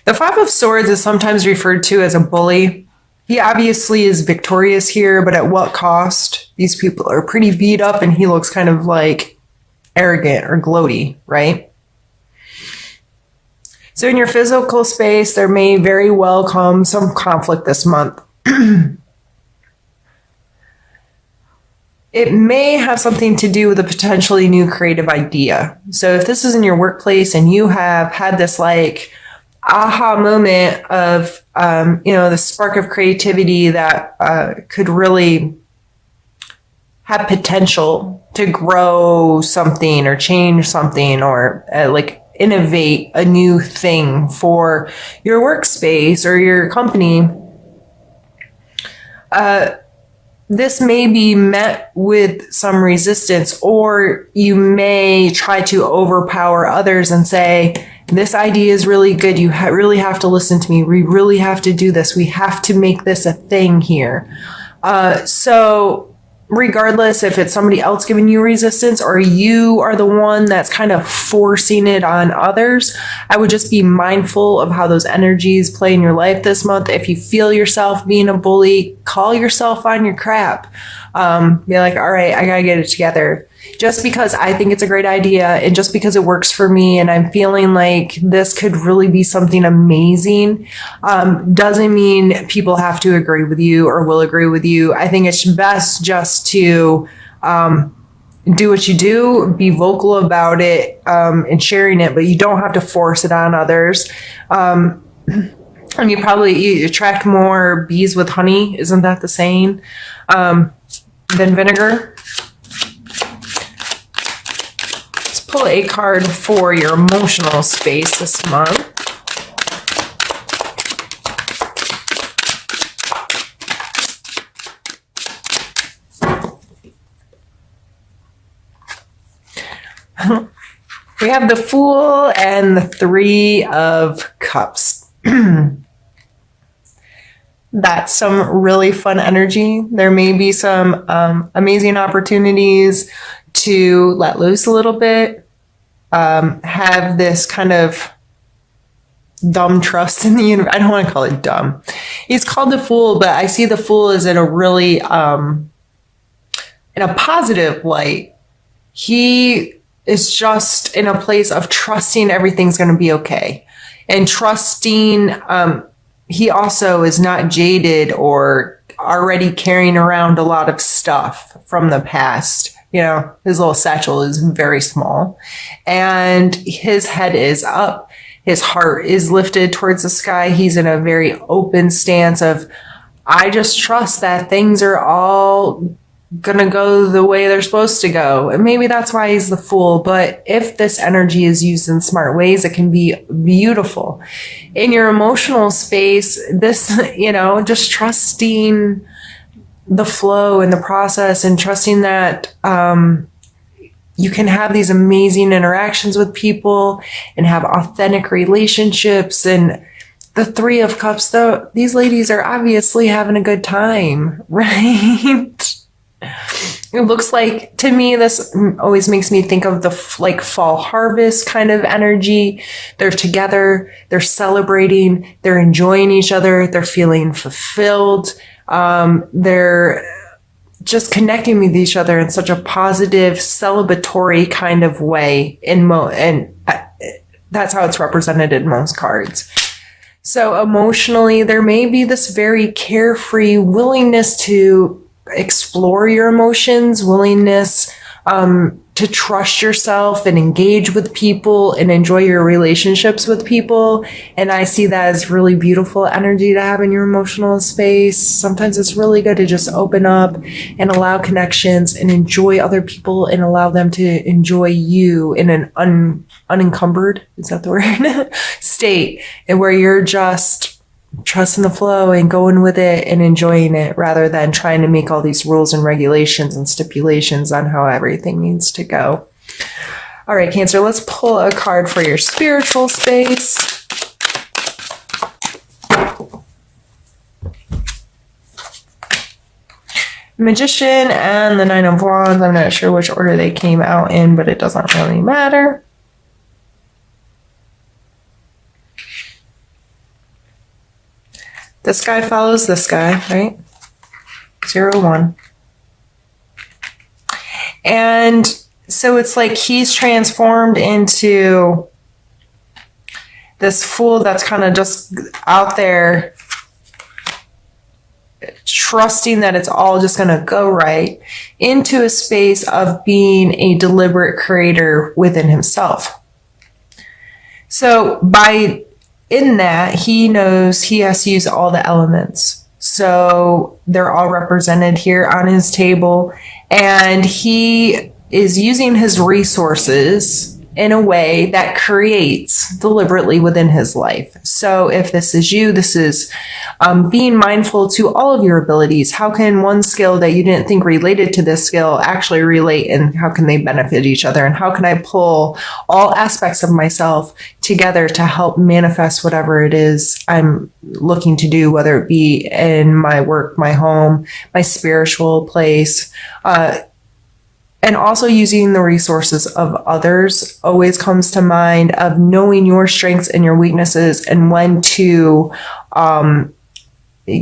The Five of Swords is sometimes referred to as a bully. He obviously is victorious here, but at what cost? These people are pretty beat up and he looks kind of like arrogant or gloaty, right? So in your physical space, there may very well come some conflict this month. It may have something to do with a potentially new creative idea. So if this is in your workplace and you have had this like aha moment of, the spark of creativity that could really have potential to grow something or change something or like innovate a new thing for your workspace or your company, this may be met with some resistance, or you may try to overpower others and say, this idea is really good. You really have to listen to me. We really have to do this. We have to make this a thing here. So regardless if it's somebody else giving you resistance or you are the one that's kind of forcing it on others, I would just be mindful of how those energies play in your life this month. If you feel yourself being a bully, call yourself on your crap. Be like, all right, I gotta get it together. Just because I think it's a great idea and just because it works for me and I'm feeling like this could really be something amazing, doesn't mean people have to agree with you or will agree with you. I think it's best just to do what you do, be vocal about it, and sharing it, but you don't have to force it on others. And you attract more bees with honey. Isn't that the saying? Than vinegar. Let's pull a card for your emotional space this month. We have the Fool and the Three of Cups. That's some really fun energy. There may be some amazing opportunities to let loose a little bit, have this kind of dumb trust in the universe. I don't want to call it dumb. He's called the Fool, but I see the Fool as in a really, in a positive light. He is just in a place of trusting everything's going to be okay. And trusting, he also is not jaded or already carrying around a lot of stuff from the past. You know, his little satchel is very small and his head is up. His heart is lifted towards the sky. He's in a very open stance of, I just trust that things are all gonna go the way they're supposed to go. And maybe that's why he's the Fool. But if this energy is used in smart ways, it can be beautiful. In your emotional space, this, just trusting the flow and the process and trusting that you can have these amazing interactions with people and have authentic relationships. And the Three of Cups, though, these ladies are obviously having a good time, right? It looks like, to me, this always makes me think of the fall harvest kind of energy. They're together, they're celebrating, they're enjoying each other, they're feeling fulfilled. They're just connecting with each other in such a positive, celebratory kind of way. And that's how it's represented in most cards. So emotionally, there may be this very carefree willingness to explore your emotions, willingness to trust yourself and engage with people and enjoy your relationships with people. And I see that as really beautiful energy to have in your emotional space. Sometimes it's really good to just open up and allow connections and enjoy other people and allow them to enjoy you in an unencumbered, is that the word? State, and where you're just trusting the flow and going with it and enjoying it rather than trying to make all these rules and regulations and stipulations on how everything needs to go. All right, Cancer, let's pull a card for your spiritual space. Magician and the Nine of Wands. I'm not sure which order they came out in, but it doesn't really matter. this guy follows this guy, right? 0, 1. And so it's like he's transformed into this fool that's kind of just out there trusting that it's all just going to go right, into a space of being a deliberate creator within himself. So in that, he knows he has to use all the elements. So they're all represented here on his table, and he is using his resources in a way that creates deliberately within his life. So if this is you, this is being mindful to all of your abilities. How can one skill that you didn't think related to this skill actually relate, and how can they benefit each other? And how can I pull all aspects of myself together to help manifest whatever it is I'm looking to do, whether it be in my work, my home, my spiritual place, and also using the resources of others always comes to mind, of knowing your strengths and your weaknesses and when to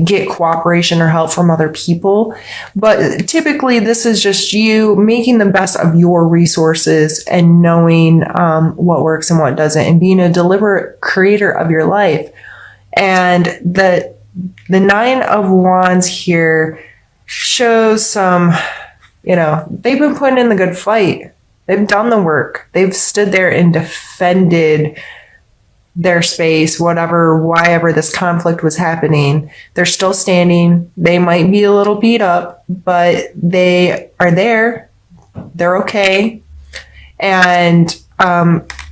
get cooperation or help from other people. But typically this is just you making the best of your resources and knowing what works and what doesn't, and being a deliberate creator of your life. And the 9 of Wands here shows some, they've been putting in the good fight. They've done the work. They've stood there and defended their space, why ever this conflict was happening. They're still standing. They might be a little beat up, but they are there. They're okay. And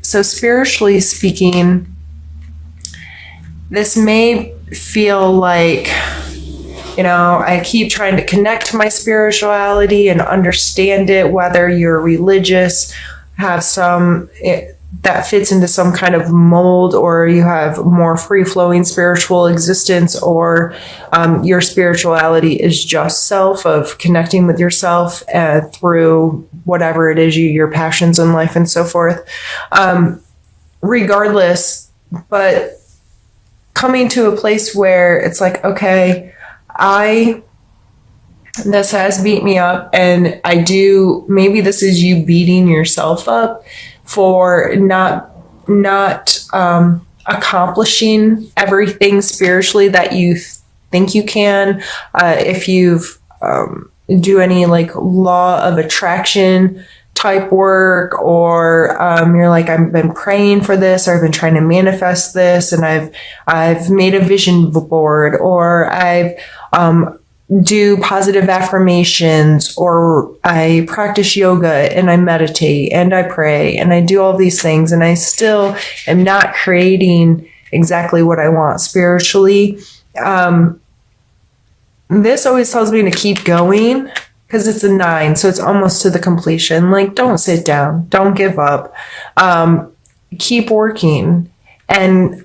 so spiritually speaking, this may feel like, I keep trying to connect to my spirituality and understand it, whether you're religious, have that fits into some kind of mold, or you have more free-flowing spiritual existence, or your spirituality is just self, of connecting with yourself through whatever it is, your passions in life and so forth. Regardless, but coming to a place where it's like, okay, this has beat me up, and maybe this is you beating yourself up for not accomplishing everything spiritually that you think you can. If you've do any like law of attraction type work, or you're like, I've been praying for this, or I've been trying to manifest this, and I've made a vision board, or I've do positive affirmations, or I practice yoga and I meditate and I pray and I do all these things, and I still am not creating exactly what I want spiritually. This always tells me to keep going, because it's a 9, so it's almost to the completion. Like, don't sit down, don't give up, keep working. And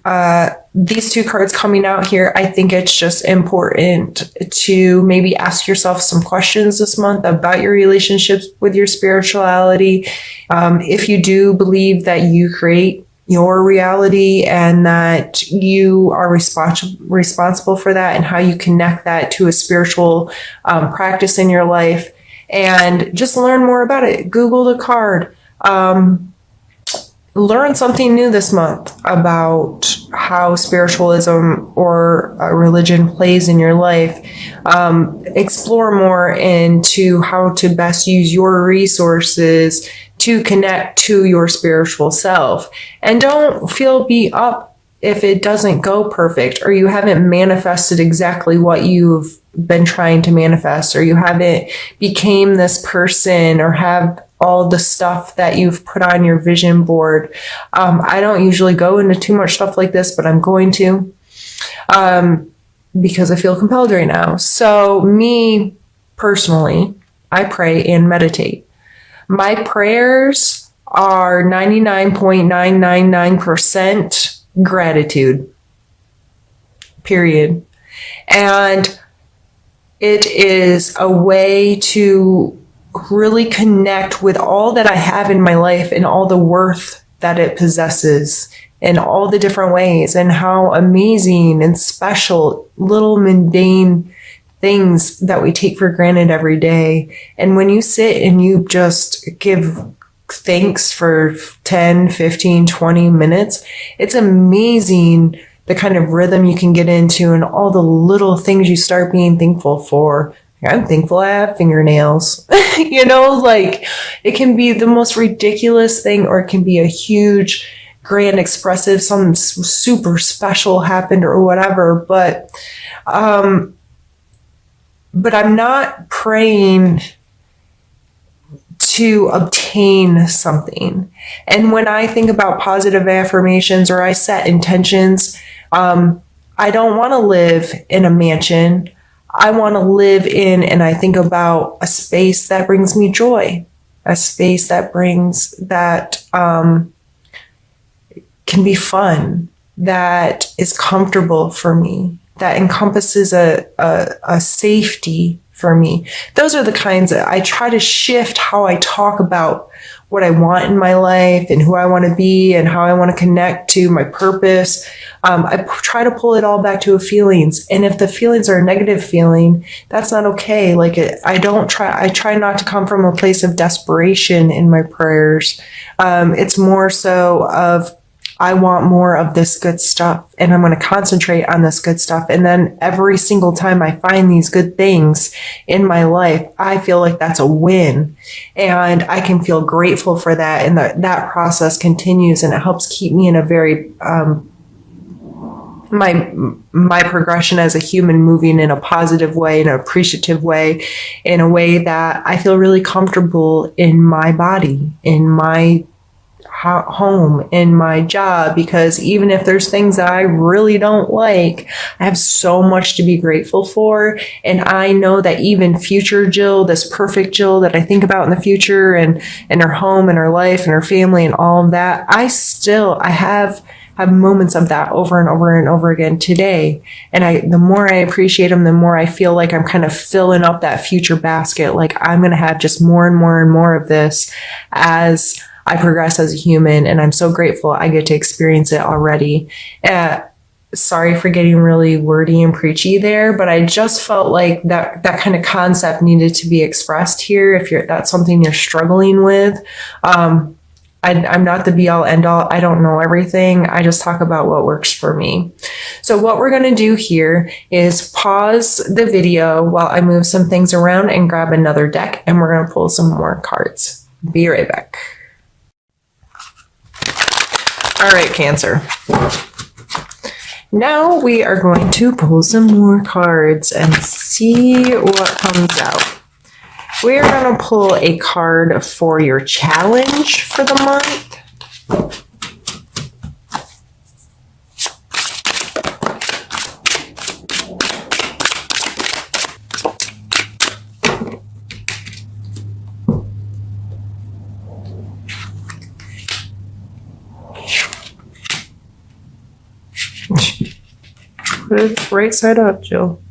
these 2 cards coming out here, I think it's just important to maybe ask yourself some questions this month about your relationships with your spirituality. If you do believe that you create your reality and that you are responsible for that, and how you connect that to a spiritual practice in your life, and just learn more about it. Google the card. Learn something new this month about how spiritualism or religion plays in your life. Explore more into how to best use your resources to connect to your spiritual self. And don't feel beat up if it doesn't go perfect, or you haven't manifested exactly what you've been trying to manifest, or you haven't became this person, or have all the stuff that you've put on your vision board. I don't usually go into too much stuff like this, but I'm going to, because I feel compelled right now. So me personally, I pray and meditate. My prayers are 99.999% gratitude, period. And it is a way to really connect with all that I have in my life and all the worth that it possesses in all the different ways, and how amazing and special little mundane things that we take for granted every day. And when you sit and you just give thanks for 10, 15, 20 minutes, it's amazing the kind of rhythm you can get into and all the little things you start being thankful for. I'm thankful I have fingernails. Like, it can be the most ridiculous thing, or it can be a huge, grand, expressive, something super special happened or whatever. But I'm not praying to obtain something. And when I think about positive affirmations or I set intentions, I don't want to live in a mansion. I want to live in, and I think about a space that brings me joy, a space that can be fun, that is comfortable for me, that encompasses a safety for me. Those are the kinds that I try to shift how I talk about what I want in my life and who I want to be and how I want to connect to my purpose. I try to pull it all back to feelings. And if the feelings are a negative feeling, that's not okay. I try not to come from a place of desperation in my prayers. It's more so of, I want more of this good stuff, and I'm going to concentrate on this good stuff. And then every single time I find these good things in my life, I feel like that's a win, and I can feel grateful for that. And that process continues, and it helps keep me in a very, my progression as a human moving in a positive way, in an appreciative way, in a way that I feel really comfortable in my body, in my home, in my job, because even if there's things that I really don't like, I have so much to be grateful for. And I know that even future Jill, this perfect Jill that I think about in the future, and her home and her life and her family and all of that, I have moments of that over and over and over again today. And the more I appreciate them, the more I feel like I'm kind of filling up that future basket. Like, I'm going to have just more and more and more of this as I progress as a human, and I'm so grateful I get to experience it already. Sorry for getting really wordy and preachy there, but I just felt like that kind of concept needed to be expressed here. If that's something you're struggling with, I'm not the be all end all. I don't know everything. I just talk about what works for me. So what we're going to do here is pause the video while I move some things around and grab another deck, and we're going to pull some more cards. Be right back. All right, Cancer. Now we are going to pull some more cards and see what comes out. We're going to pull a card for your challenge for the month. Put it right side up, Jill.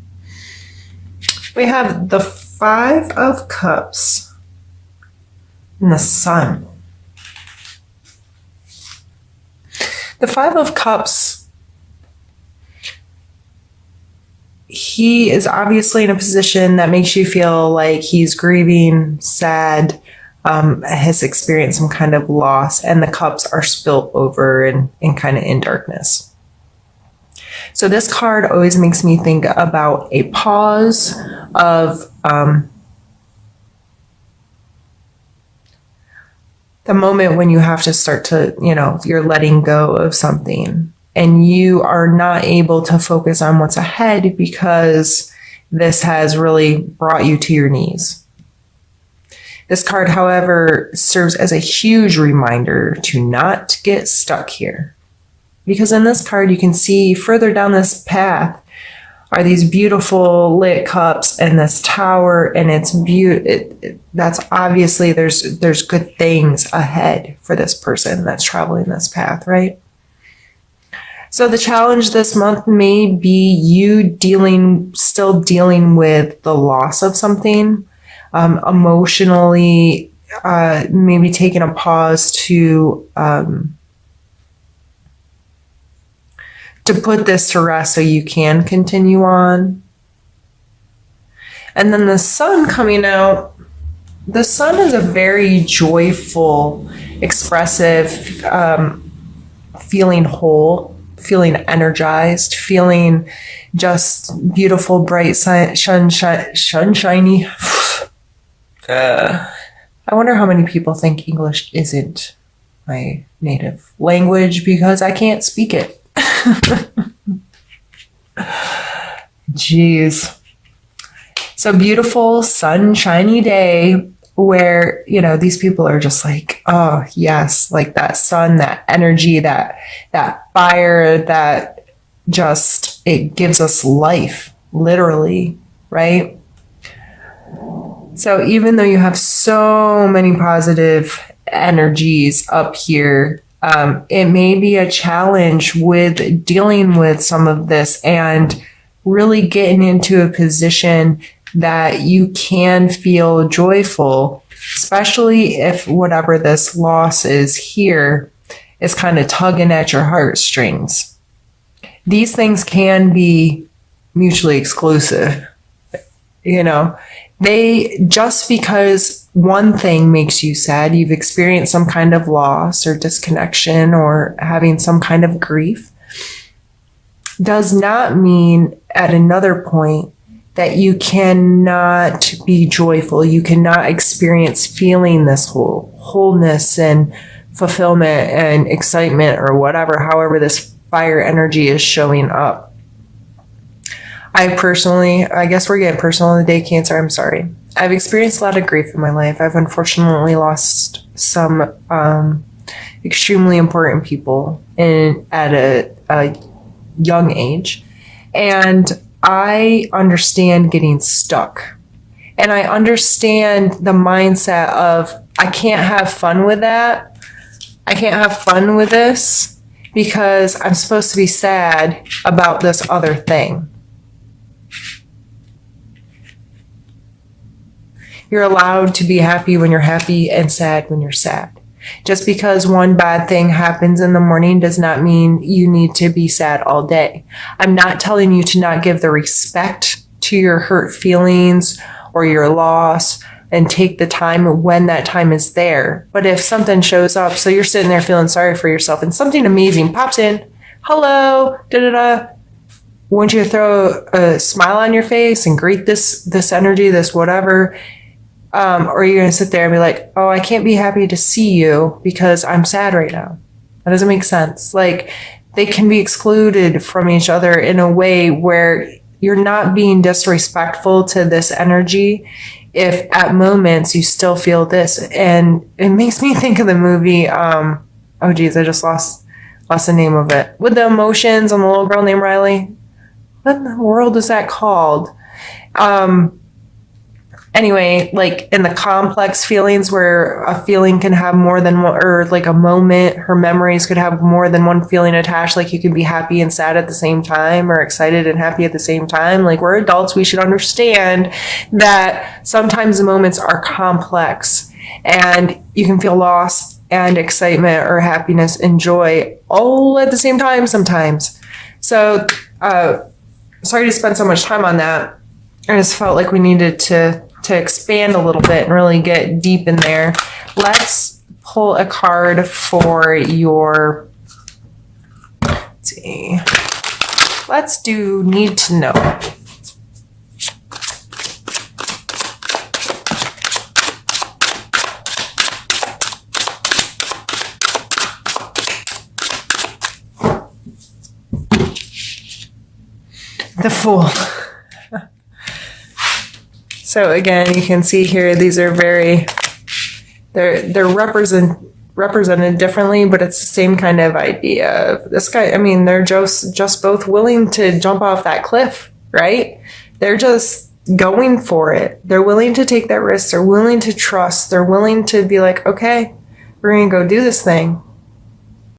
We have the Five of Cups and the Sun. The Five of Cups, he is obviously in a position that makes you feel like he's grieving, sad, has experienced some kind of loss, and the cups are spilt over and kind of in darkness. So this card always makes me think about a pause of the moment when you have to start to, you're letting go of something and you are not able to focus on what's ahead because this has really brought you to your knees. This card, however, serves as a huge reminder to not get stuck here. Because in this card, you can see further down this path are these beautiful lit cups and this tower, and it's that's obviously there's good things ahead for this person that's traveling this path, right? So the challenge this month may be you still dealing with the loss of something, emotionally, maybe taking a pause to to put this to rest so you can continue on. And then the sun coming out, the sun is a very joyful, expressive, feeling whole, feeling energized, feeling just beautiful, bright, sunshiny. I wonder how many people think English isn't my native language because I can't speak it. Jeez. So beautiful, sunshiny day where, you know, these people are just like, oh, yes, like that sun, that energy, that fire, that just, it gives us life, literally, right? So even though you have so many positive energies up here, it may be a challenge with dealing with some of this and really getting into a position that you can feel joyful, especially if whatever this loss is here is kind of tugging at your heartstrings. These things can be mutually exclusive. You know, just because one thing makes you sad, you've experienced some kind of loss or disconnection or having some kind of grief, does not mean at another point that you cannot be joyful. You cannot experience feeling this wholeness and fulfillment and excitement or whatever, however this fire energy is showing up. I guess we're getting personal in the day, Cancer. I'm sorry. I've experienced a lot of grief in my life. I've unfortunately lost some extremely important people at a young age. And I understand getting stuck. And I understand the mindset of, I can't have fun with that. I can't have fun with this because I'm supposed to be sad about this other thing. You're allowed to be happy when you're happy and sad when you're sad. Just because one bad thing happens in the morning does not mean you need to be sad all day. I'm not telling you to not give the respect to your hurt feelings or your loss and take the time when that time is there. But if something shows up, so you're sitting there feeling sorry for yourself and something amazing pops in, hello, da-da-da, wouldn't you throw a smile on your face and greet this energy, this whatever? Or are you going to sit there and be like, oh, I can't be happy to see you because I'm sad right now? That doesn't make sense. Like, they can be excluded from each other in a way where you're not being disrespectful to this energy if at moments you still feel this. And it makes me think of the movie, oh geez, I just lost the name of it. With the emotions and the little girl named Riley. What in the world is that called? Anyway, like in the complex feelings where a feeling can have more than one, or like a moment, her memories could have more than one feeling attached. Like you can be happy and sad at the same time or excited and happy at the same time. Like we're adults, we should understand that sometimes the moments are complex and you can feel loss and excitement or happiness and joy all at the same time sometimes. So, sorry to spend so much time on that. I just felt like we needed to expand a little bit and really get deep in there. Let's pull a card for your, let's see. Let's do need to know. The Fool. So again, you can see here, these are they're represented differently, but it's the same kind of idea. This guy, I mean, they're just both willing to jump off that cliff, right? They're just going for it. They're willing to take that risk. They're willing to trust. They're willing to be like, okay, we're going to go do this thing.